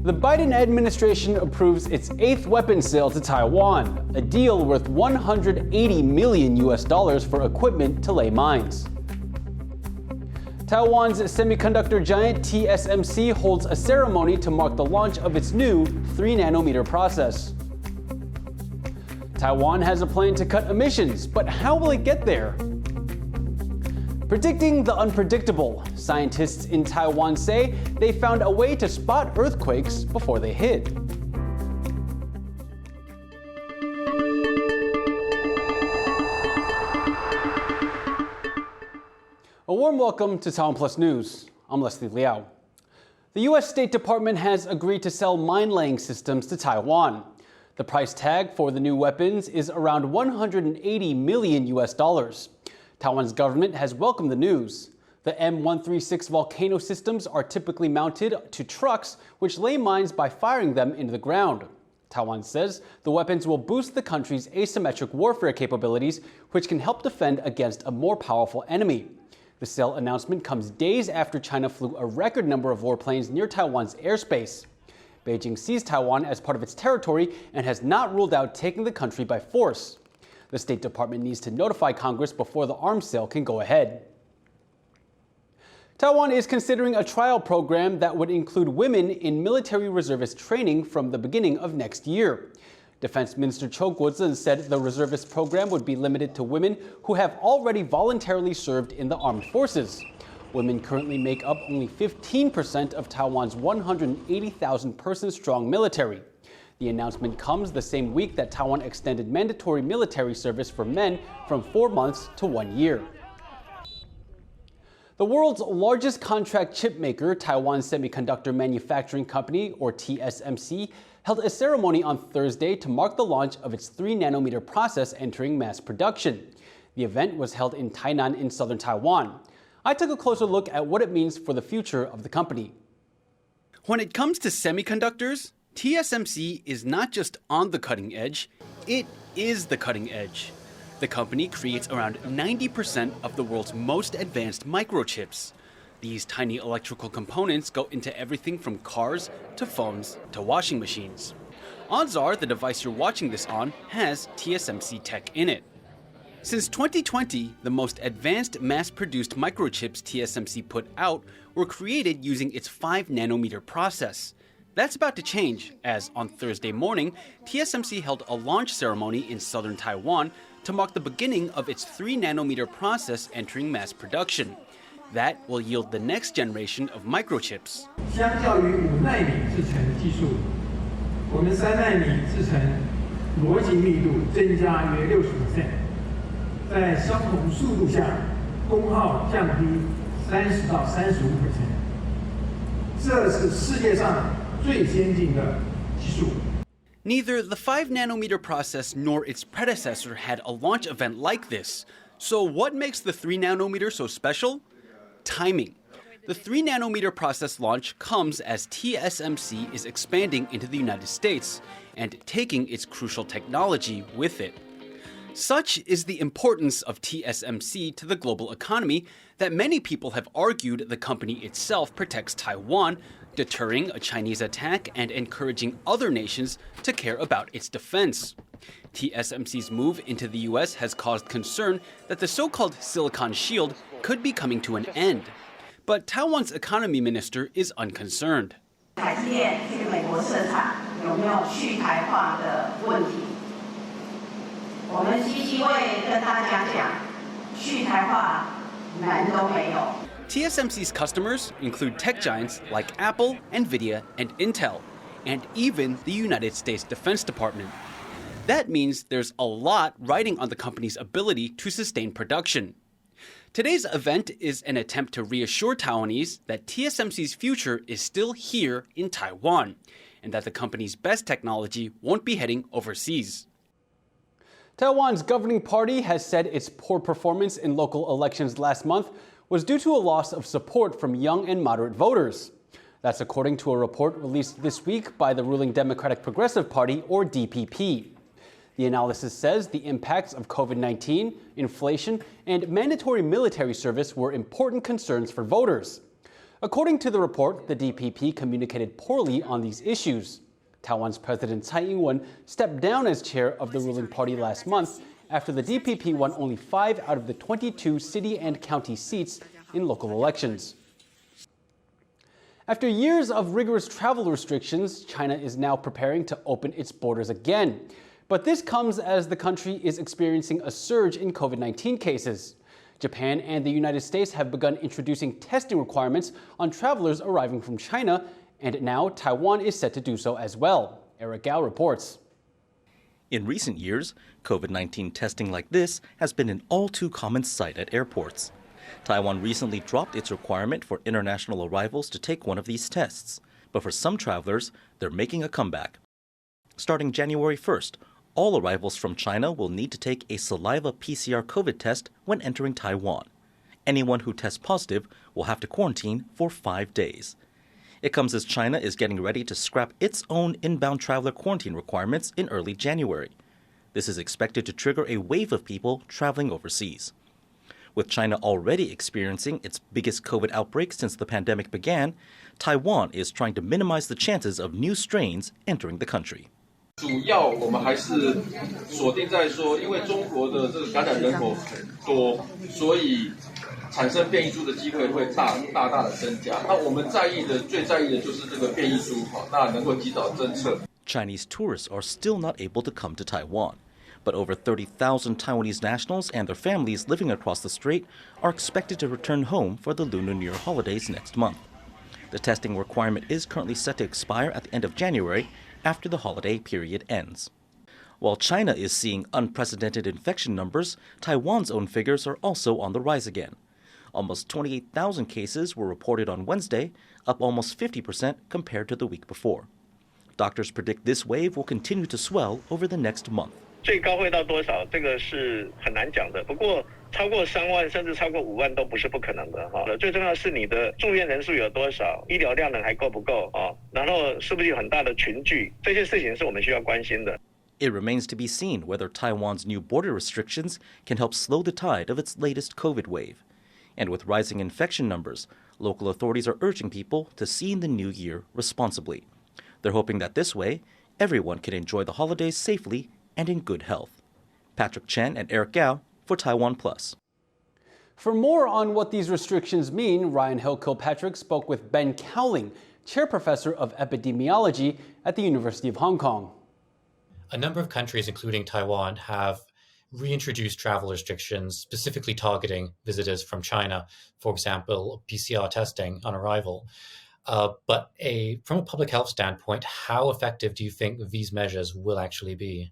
The Biden administration approves its 8th weapons sale to Taiwan, a deal worth $180 million for equipment to lay mines. Taiwan's semiconductor giant TSMC holds a ceremony to mark the launch of its new 3nm process. Taiwan has a plan to cut emissions, but how will it get there? Predicting the unpredictable, scientists in Taiwan say they found a way to spot earthquakes before they hit. A warm welcome to TaiwanPlus News. I'm Liao. The U.S. State Department has agreed to sell mine-laying systems to Taiwan. The price tag for the new weapons is around $180 million. Taiwan's government has welcomed the news. The M136 volcano systems are typically mounted to trucks which lay mines by firing them into the ground. Taiwan says the weapons will boost the country's asymmetric warfare capabilities, which can help defend against a more powerful enemy. The sale announcement comes days after China flew a record number of warplanes near Taiwan's airspace. Beijing sees Taiwan as part of its territory and has not ruled out taking the country by force. The State Department needs to notify Congress before the arms sale can go ahead. Taiwan is considering a trial program that would include women in military reservist training from the beginning of next year. Defense Minister Cho Guozhen said the reservist program would be limited to women who have already voluntarily served in the armed forces. Women currently make up only 15% of Taiwan's 180,000-person strong military. The announcement comes the same week that Taiwan extended mandatory military service for men from 4 months to 1 year. The world's largest contract chip maker, Taiwan Semiconductor Manufacturing Company, or TSMC, held a ceremony on Thursday to mark the launch of its 3nm process entering mass production. The event was held in Tainan in southern Taiwan. I took a closer look at what it means for the future of the company. When it comes to semiconductors, TSMC is not just on the cutting edge, it is the cutting edge. The company creates around 90% of the world's most advanced microchips. These tiny electrical components go into everything from cars to phones to washing machines. Odds are the device you're watching this on has TSMC tech in it. Since 2020, the most advanced mass-produced microchips TSMC put out were created using its 5nm process. That's about to change, as on Thursday morning, TSMC held a launch ceremony in southern Taiwan to mark the beginning of its 3nm process entering mass production. That will yield the next generation of microchips. 相较于5nm制程技术，我们3nm制程逻辑密度增加约60%，在相同速度下，功耗降低30到35%。这是世界上 Neither the 5nm process nor its predecessor had a launch event like this. So what makes the 3nm so special? Timing. The 3nm process launch comes as TSMC is expanding into the United States and taking its crucial technology with it. Such is the importance of TSMC to the global economy that many people have argued the company itself protects Taiwan, deterring a Chinese attack and encouraging other nations to care about its defense. TSMC's move into the US has caused concern that the so-called Silicon Shield could be coming to an end. But Taiwan's economy minister is unconcerned. 台积电去美国设厂有没有去台化的问题？我们积极会跟大家讲，去台化门都没有。 TSMC's customers include tech giants like Apple, Nvidia, and Intel, and even the United States Defense Department. That means there's a lot riding on the company's ability to sustain production. Today's event is an attempt to reassure Taiwanese that TSMC's future is still here in Taiwan, and that the company's best technology won't be heading overseas. Taiwan's governing party has said its poor performance in local elections last month was due to a loss of support from young and moderate voters. That's according to a report released this week by the ruling Democratic Progressive Party, or DPP. The analysis says the impacts of COVID-19, inflation, and mandatory military service were important concerns for voters. According to the report, the DPP communicated poorly on these issues. Taiwan's President Tsai Ing-wen stepped down as chair of the ruling party last month after the DPP won only 5 out of the 22 city and county seats in local elections. After years of rigorous travel restrictions, China is now preparing to open its borders again. But this comes as the country is experiencing a surge in COVID-19 cases. Japan and the United States have begun introducing testing requirements on travelers arriving from China, and now Taiwan is set to do so as well. Eric Gao reports. In recent years, COVID-19 testing like this has been an all-too-common sight at airports. Taiwan recently dropped its requirement for international arrivals to take one of these tests. But for some travelers, they're making a comeback. Starting January 1st, all arrivals from China will need to take a saliva PCR COVID test when entering Taiwan. Anyone who tests positive will have to quarantine for 5 days. It comes as China is getting ready to scrap its own inbound traveler quarantine requirements in early January. This is expected to trigger a wave of people traveling overseas. With China already experiencing its biggest COVID outbreak since the pandemic began, Taiwan is trying to minimize the chances of new strains entering the country. 主要我们还是锁定在说，因为中国的这个感染人口多，所以产生变异株的机会会大大的增加。那我们最在意的就是这个变异株，那能够及早侦测。Chinese tourists are still not able to come to Taiwan, but over 30,000 Taiwanese nationals and their families living across the strait are expected to return home for the Lunar New Year holidays next month. The testing requirement is currently set to expire at the end of January, after the holiday period ends. While China is seeing unprecedented infection numbers, Taiwan's own figures are also on the rise again. Almost 28,000 cases were reported on Wednesday, up almost 50% compared to the week before. Doctors predict this wave will continue to swell over the next month. 最高会到多少？这个是很难讲的。不过超过3万甚至超过5万都不是不可能的哈。最重要是你的住院人数有多少，医疗量能还够不够啊？然后是不是有很大的群聚？这些事情是我们需要关心的。It remains to be seen whether Taiwan's new border restrictions can help slow the tide of its latest COVID wave. And with rising infection numbers, local authorities are urging people to see in the new year responsibly. They're hoping that this way, everyone can enjoy the holidays safely and in good health. Patrick Chen and Eric Gao for TaiwanPlus. For more on what these restrictions mean, Ryan Hill-Kilpatrick spoke with Ben Cowling, Chair Professor of Epidemiology at the University of Hong Kong. A number of countries, including Taiwan, have reintroduced travel restrictions specifically targeting visitors from China, for example, PCR testing on arrival. But from a public health standpoint, how effective do you think these measures will actually be?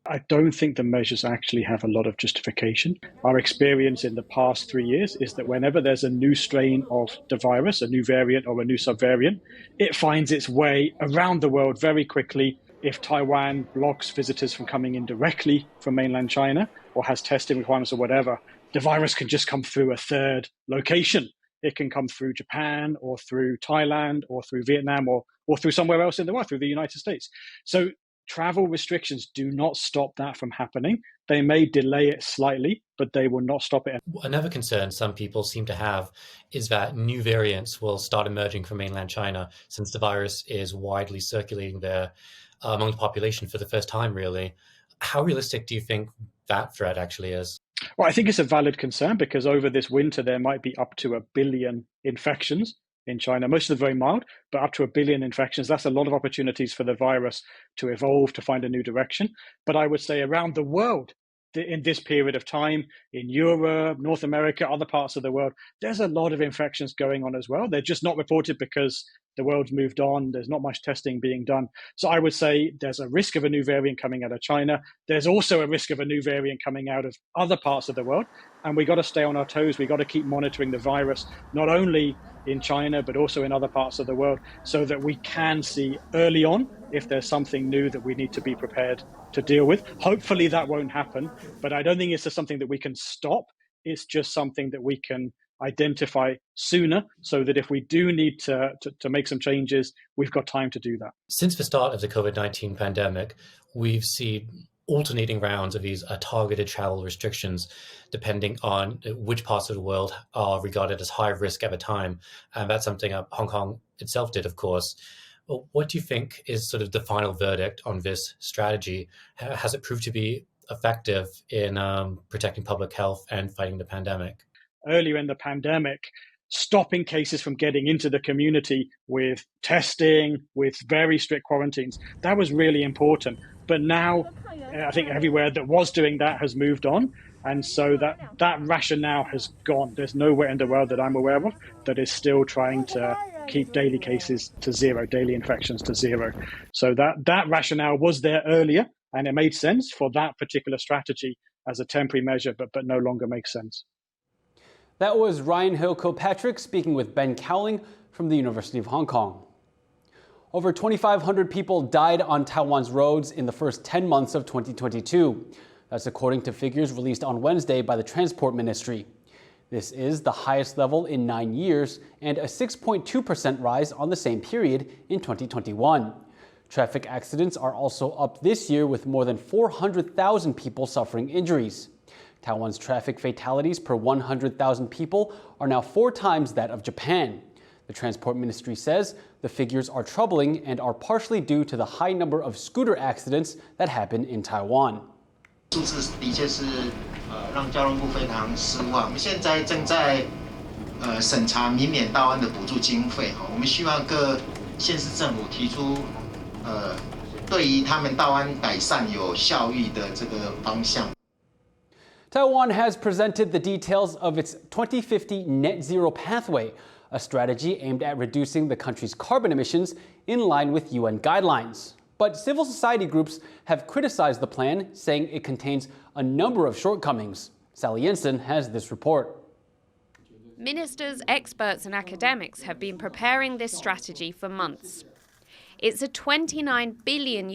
I don't think the measures actually have a lot of justification. Our experience in the past 3 years is that whenever there's a new strain of the virus, a new variant or a new subvariant, it finds its way around the world very quickly. If Taiwan blocks visitors from coming in directly from mainland China or has testing requirements or whatever, the virus can just come through a third location. It can come through Japan or through Thailand or through Vietnam or through somewhere else in the world, through the United States. So travel restrictions do not stop that from happening. They may delay it slightly, but they will not stop it. Another concern some people seem to have is that new variants will start emerging from mainland China since the virus is widely circulating there among the population for the first time, really. How realistic do you think that threat actually is? Well, I think it's a valid concern because over this winter, there might be up to 1 billion infections in China, most of them very mild, but up to 1 billion infections. That's a lot of opportunities for the virus to evolve, to find a new direction. But I would say around the world, in this period of time, in Europe, North America, other parts of the world, there's a lot of infections going on as well. They're just not reported because the world's moved on. There's not much testing being done. So I would say there's a risk of a new variant coming out of China. There's also a risk of a new variant coming out of other parts of the world. And we got to stay on our toes. We got to keep monitoring the virus, not only in China, but also in other parts of the world, so that we can see early on if there's something new that we need to be prepared to deal with. Hopefully that won't happen, but I don't think it's just something that we can stop. It's just something that we can identify sooner so that if we do need to make some changes, we've got time to do that. Since the start of the COVID-19 pandemic, we've seen alternating rounds of these targeted travel restrictions, depending on which parts of the world are regarded as high risk at a time. And that's something Hong Kong itself did, of course. Well, what do you think is sort of the final verdict on this strategy? Has it proved to be effective in protecting public health and fighting the pandemic? Earlier in the pandemic, stopping cases from getting into the community with testing, with very strict quarantines, that was really important. But now, I think everywhere that was doing that has moved on. And so that rationale has gone. There's nowhere in the world that I'm aware of that is still trying to keep daily cases to zero, daily infections to zero. So that rationale was there earlier, and it made sense for that particular strategy as a temporary measure, but no longer makes sense. That was Ryan Hill-Kilpatrick speaking with Ben Cowling from the University of Hong Kong. Over 2,500 people died on Taiwan's roads in the first 10 months of 2022. That's according to figures released on Wednesday by the Transport Ministry. This is the highest level in 9 years and a 6.2% rise on the same period in 2021. Traffic accidents are also up this year, with more than 400,000 people suffering injuries. Taiwan's traffic fatalities per 100,000 people are now 4 times that of Japan. The Transport Ministry says the figures are troubling and are partially due to the high number of scooter accidents that happen in Taiwan. 数字的确是让交通部非常失望。我们现在正在审查明年道安的补助经费，我们希望各县市政府提出对于他们道安改善有效益的这个方向。 Taiwan has presented the details of its 2050 net zero pathway, a strategy aimed at reducing the country's carbon emissions in line with UN guidelines. But civil society groups have criticized the plan, saying it contains a number of shortcomings. Sally Jensen has this report. Ministers, experts and academics have been preparing this strategy for months. It's a $29 billion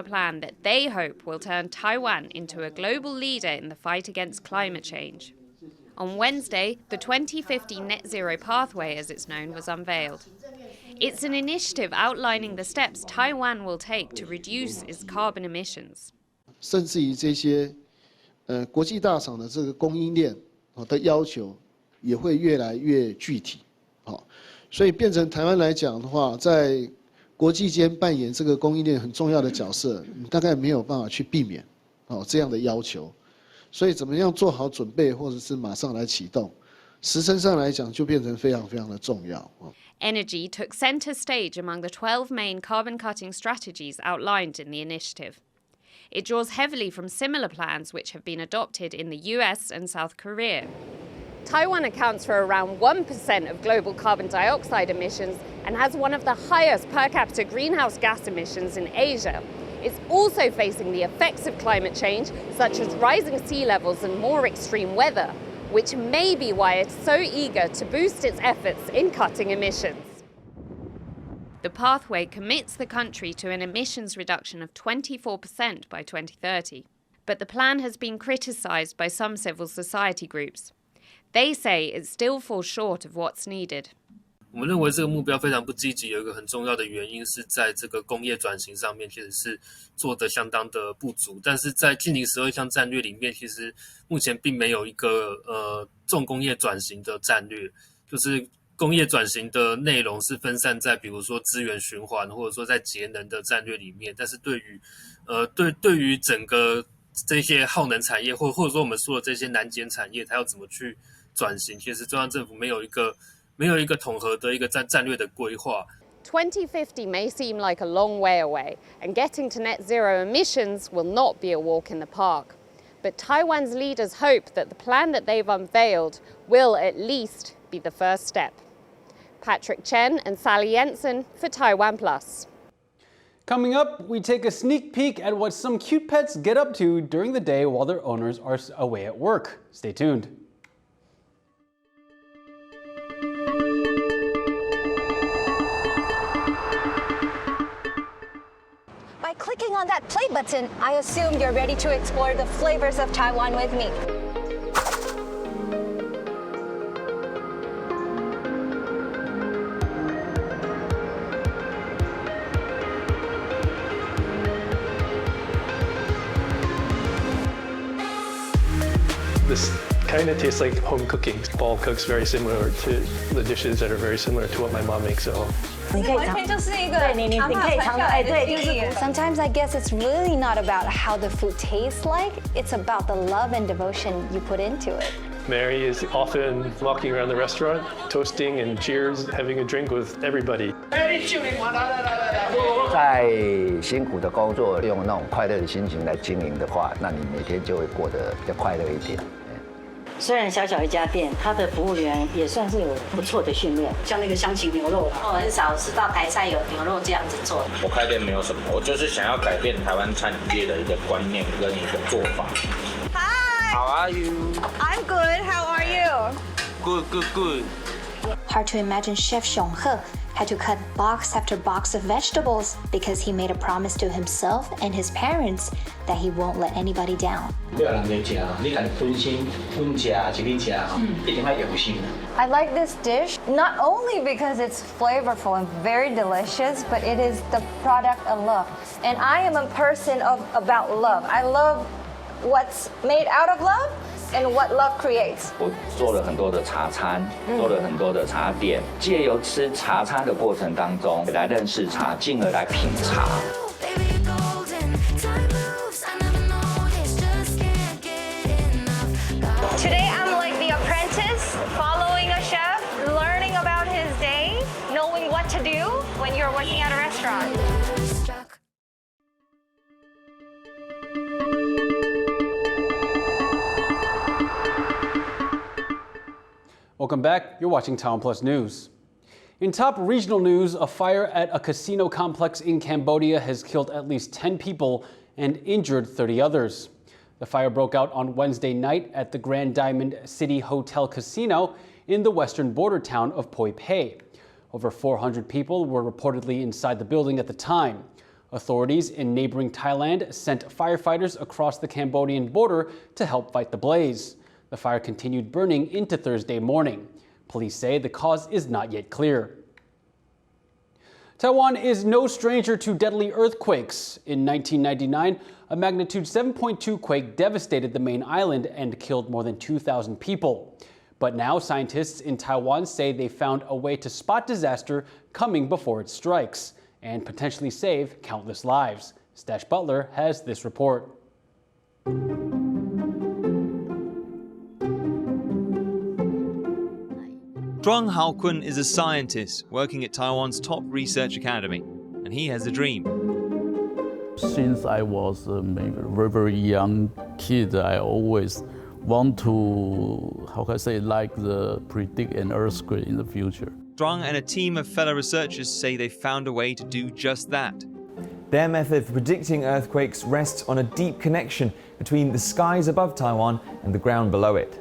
plan that they hope will turn Taiwan into a global leader in the fight against climate change. On Wednesday, the 2050 Net Zero Pathway, as it's known, was unveiled. It's an initiative outlining the steps Taiwan will take to reduce its carbon emissions. 甚至于这些国际大厂的这个供应链的要求也会越来越具体，所以变成台湾来讲的话，在国际间扮演这个供应链很重要的角色，大概没有办法去避免这样的要求，所以怎么样做好准备，或者是马上来启动，时程上来讲就变成非常非常的重要。Energy took center stage among the 12 main carbon-cutting strategies outlined in the initiative. It draws heavily from similar plans which have been adopted in the US and South Korea. Taiwan accounts for around 1% of global carbon dioxide emissions and has one of the highest per capita greenhouse gas emissions in Asia. It's also facing the effects of climate change, such as rising sea levels and more extreme weather, which may be why it's so eager to boost its efforts in cutting emissions. The pathway commits the country to an emissions reduction of 24% by 2030. But the plan has been criticized by some civil society groups. They say it still falls short of what's needed. 我们认为这个目标非常不积极，有一个很重要的原因是在这个工业转型上面，其实是做得相当的不足。但是在近邻12项战略里面，其实目前并没有一个重工业转型的战略，就是工业转型的内容是分散在比如说资源循环或者说在节能的战略里面，但是对于整个这些耗能产业或者说我们说的这些南减产业，它要怎么去转型，其实中央政府没有一个统合的一个战略的规划。2050 may seem like a long way away, and getting to net zero emissions will not be a walk in the park. But Taiwan's leaders hope that the plan that they've unveiled will at least be the first step. Patrick Chen and Sally Jensen for TaiwanPlus. Coming up, we take a sneak peek at what some cute pets get up to during the day while their owners are away at work. Stay tuned. By clicking on that play button, I assume you're ready to explore the flavors of Taiwan with me. kind of tastes like home cooking. Paul cooks very similar to the dishes that are very similar to what my mom makes at home. Sometimes I guess it's really not about how the food tastes like, it's about the love and devotion you put into it. Mary is often walking around the restaurant, toasting and cheers, having a drink with everybody. 在辛苦的工作，用那种快乐的心情来经营的话，那你每天就会过得比较快乐一点。虽然小小一家店，它的服务员也算是有不错的训练，像那个香芹牛肉，我很少吃到台菜有牛肉这样子做。我开店没有什么，我就是想要改变台湾餐饮业的一个观念跟一个做法。How are you? I'm good. How are you? Good. Hard to imagine Chef Xionghe had to cut box after box of vegetables because he made a promise to himself and his parents that he won't let anybody down. I like this dish not only because it's flavorful and very delicious, but it is the product of love. And I am a person about love. I love what's made out of love and what love creates. 我做了很多的茶餐，做了很多的茶点，借由吃茶餐的过程当中来认识茶，进而来品茶。Today I'm like the apprentice, following a chef, learning about his day, knowing what to do when you're working at a restaurant. Welcome back. You're watching TaiwanPlus News. In top regional news, a fire at a casino complex in Cambodia has killed at least 10 people and injured 30 others. The fire broke out on Wednesday night at the Grand Diamond City Hotel Casino in the western border town of Poi Pei. Over 400 people were reportedly inside the building at the time. Authorities in neighboring Thailand sent firefighters across the Cambodian border to help fight the blaze. The fire continued burning into Thursday morning. Police say the cause is not yet clear. Taiwan is no stranger to deadly earthquakes. In 1999, a magnitude 7.2 quake devastated the main island and killed more than 2,000 people. But now scientists in Taiwan say they found a way to spot disaster coming before it strikes and potentially save countless lives. Stash Butler has this report. Zhuang Haokun is a scientist working at Taiwan's top research academy, and he has a dream. Since I was a very, very young kid, I always want to, predict an earthquake in the future. Zhuang and a team of fellow researchers say they found a way to do just that. Their method for predicting earthquakes rests on a deep connection between the skies above Taiwan and the ground below it.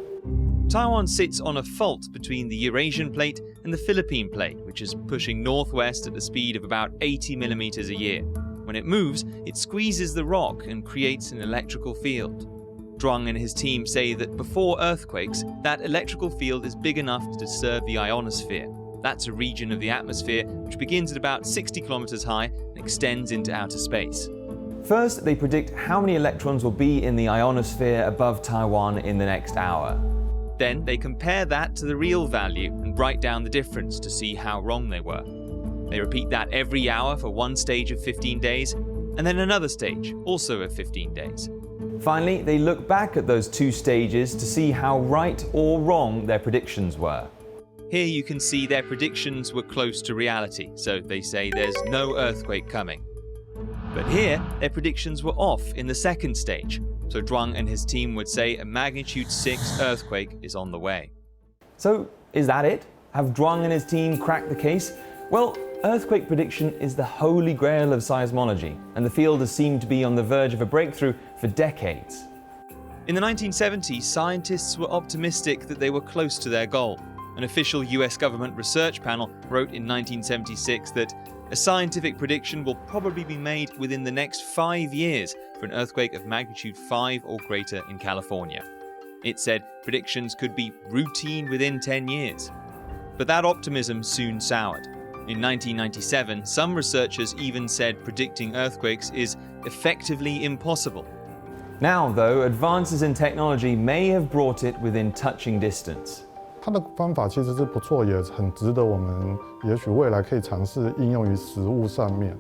Taiwan sits on a fault between the Eurasian plate and the Philippine plate, which is pushing northwest at the speed of about 80 millimeters a year. When it moves, it squeezes the rock and creates an electrical field. Zhuang and his team say that before earthquakes, that electrical field is big enough to disturb the ionosphere. That's a region of the atmosphere which begins at about 60 kilometers high and extends into outer space. First, they predict how many electrons will be in the ionosphere above Taiwan in the next hour. Then they compare that to the real value and write down the difference to see how wrong they were. They repeat that every hour for one stage of 15 days, and then another stage, also of 15 days. Finally, they look back at those two stages to see how right or wrong their predictions were. Here you can see their predictions were close to reality, so they say there's no earthquake coming. But here, their predictions were off in the second stage, so Zhuang and his team would say a magnitude 6 earthquake is on the way. So, is that it? Have Zhuang and his team cracked the case? Well, earthquake prediction is the holy grail of seismology, and the field has seemed to be on the verge of a breakthrough for decades. In the 1970s, scientists were optimistic that they were close to their goal. An official US government research panel wrote in 1976 that a scientific prediction will probably be made within the next 5 years for an earthquake of magnitude 5 or greater in California. It said predictions could be routine within 10 years. But that optimism soon soured. In 1997, some researchers even said predicting earthquakes is effectively impossible. Now, though, advances in technology may have brought it within touching distance. 它的方法其实是不错，也很值得我们也许未来可以尝试应用于实物上面。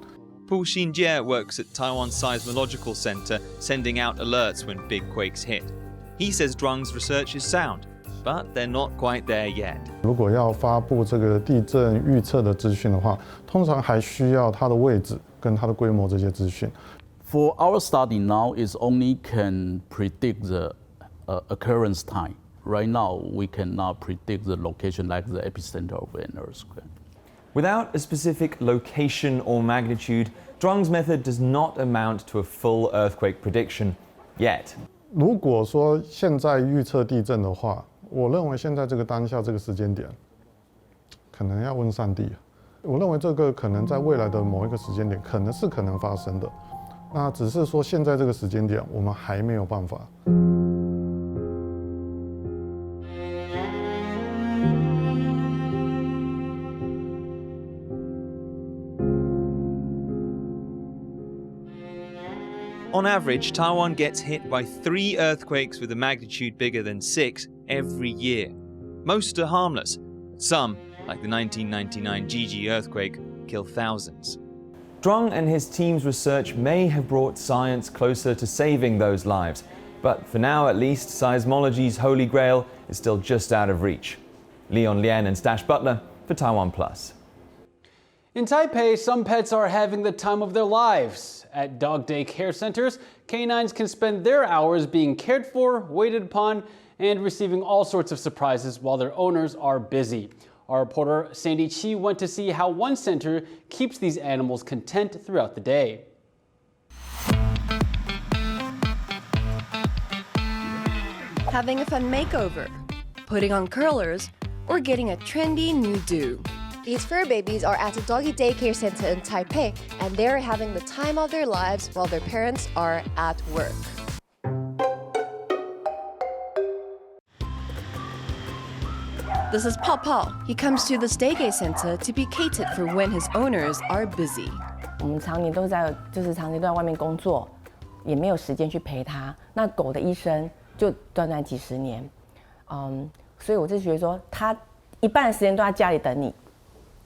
Paul Xinjie works at Taiwan's Seismological Center, sending out alerts when big quakes hit. He says Zhuang's research is sound, but they're not quite there yet. 如果要发布这个地震预测的资讯的话，通常还需要它的位置跟它的规模这些资讯。For our study now, is only can predict the occurrence time. Right now, we cannot predict the location like the epicenter of an earthquake. Without a specific location or magnitude, Zhuang's method does not amount to a full earthquake prediction yet. 如果说现在预测地震的话，我认为现在这个当下这个时间点，可能要问上帝。我认为这个可能在未来的某一个时间点，可能发生的。那只是说现在这个时间点，我们还没有办法。On average, Taiwan gets hit by 3 earthquakes with a magnitude bigger than 6 every year. Most are harmless, but some, like the 1999 Jiji earthquake, kill thousands. Zhuang and his team's research may have brought science closer to saving those lives, but for now at least, seismology's holy grail is still just out of reach. Leon Lian and Stash Butler for TaiwanPlus. In Taipei, some pets are having the time of their lives. At dog day care centers, canines can spend their hours being cared for, waited upon, and receiving all sorts of surprises while their owners are busy. Our reporter Sandy Chi went to see how one center keeps these animals content throughout the day. Having a fun makeover, putting on curlers, or getting a trendy new do. These fur babies are at a doggy daycare center in Taipei, and they're having the time of their lives while their parents are at work. This is Pao Pao. He comes to this daycare center to be catered for when his owners are busy. 我们常年都在外面工作，也没有时间去陪它。那狗的一生就短短几十年，所以我就觉得说，它一半的时间都在家里等你。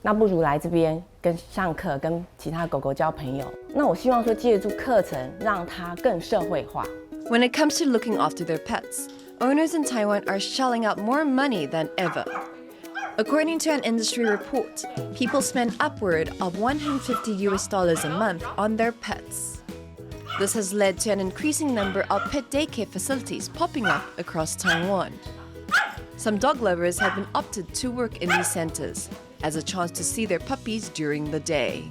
那不如来这边跟上课，跟其他狗狗交朋友。那我希望说，借助课程让它更社会化。When it comes to looking after their pets, owners in Taiwan are shelling out more money than ever. According to an industry report, people spend upward of $150 a month on their pets. This has led to an increasing number of pet daycare facilities popping up across Taiwan. Some dog lovers have been opted to work in these centers as a chance to see their puppies during the day.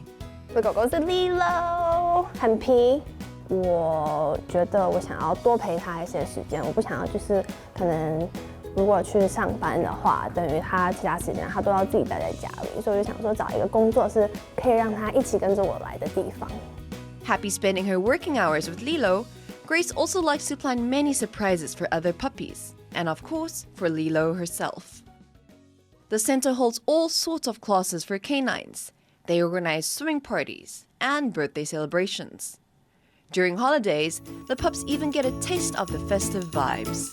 我的狗狗是 Liao， 很皮。我觉得我想要多陪它一些时间，我不想要就是可能如果去上班的话，等于它其他时间它都要自己待在家里，所以我就想说找一个工作是可以让它一起跟着我来的地方。Happy spending her working hours with Lilo, Grace also likes to plan many surprises for other puppies, and of course, for Lilo herself. The center holds all sorts of classes for canines. They organize swimming parties and birthday celebrations. During holidays, the pups even get a taste of the festive vibes.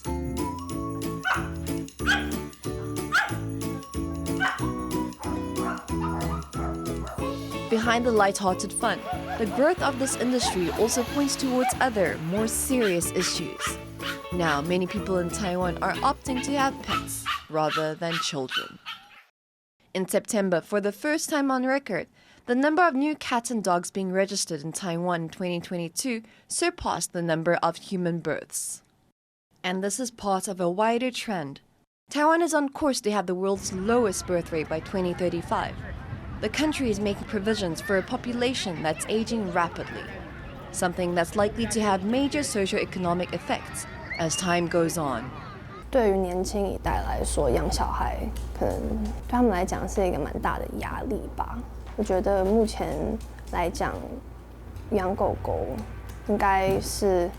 Behind the light-hearted fun, the growth of this industry also points towards other, more serious issues. Now, many people in Taiwan are opting to have pets rather than children. In September, for the first time on record, the number of new cats and dogs being registered in Taiwan in 2022 surpassed the number of human births. And this is part of a wider trend. Taiwan is on course to have the world's lowest birth rate by 2035. The country is making provisions for a population that's aging rapidly, something that's likely to have major socioeconomic effects as time goes on. 对于年轻一代来说，养小孩可能对他们来讲是一个蛮大的压力吧。我觉得目前来讲，养狗狗应该是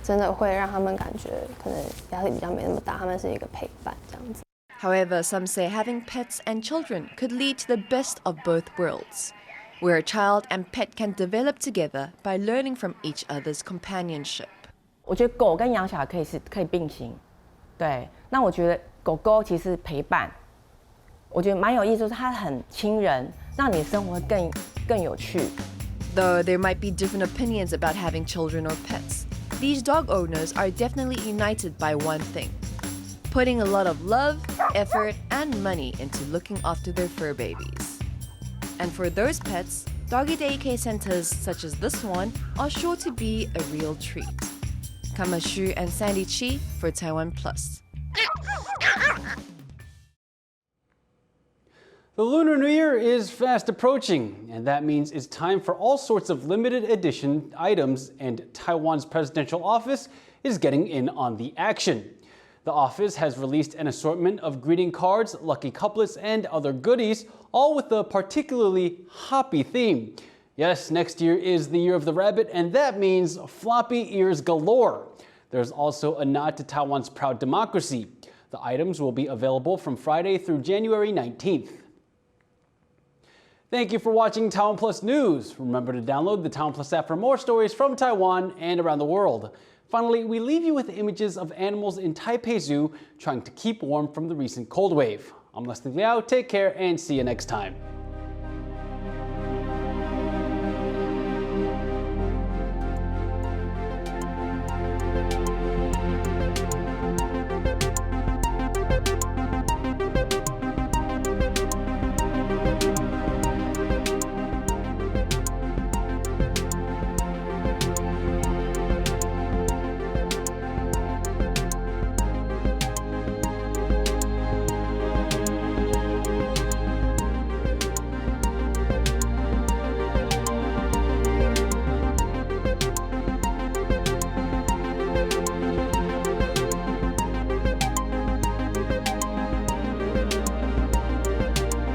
真的会让他们感觉可能压力比较没那么大，他们是一个陪伴这样子。However, some say having pets and children could lead to the best of both worlds, where a child and pet can develop together by learning from each other's companionship. 我觉得狗跟养小孩可以并行。对，那我觉得狗狗其实陪伴，我觉得蛮有意思，就是它很亲人，让你的生活更有趣。Though there might be different opinions about having children or pets, these dog owners are definitely united by one thing: putting a lot of love, effort, and money into looking after their fur babies. And for those pets, doggy daycare centers such as this one are sure to be a real treat. Kama Xu and Sandy Chi for TaiwanPlus. The Lunar New Year is fast approaching, and that means it's time for all sorts of limited edition items, and Taiwan's presidential office is getting in on the action. The office has released an assortment of greeting cards, lucky couplets, and other goodies, all with a particularly hoppy theme. Yes, next year is the year of the rabbit, and that means floppy ears galore. There's also a nod to Taiwan's proud democracy. The items will be available from Friday through January 19th. Thank you for watching TaiwanPlus News. Remember to download the TaiwanPlus app for more stories from Taiwan and around the world. Finally, we leave you with images of animals in Taipei Zoo trying to keep warm from the recent cold wave. I'm Liao. Take care and see you next time.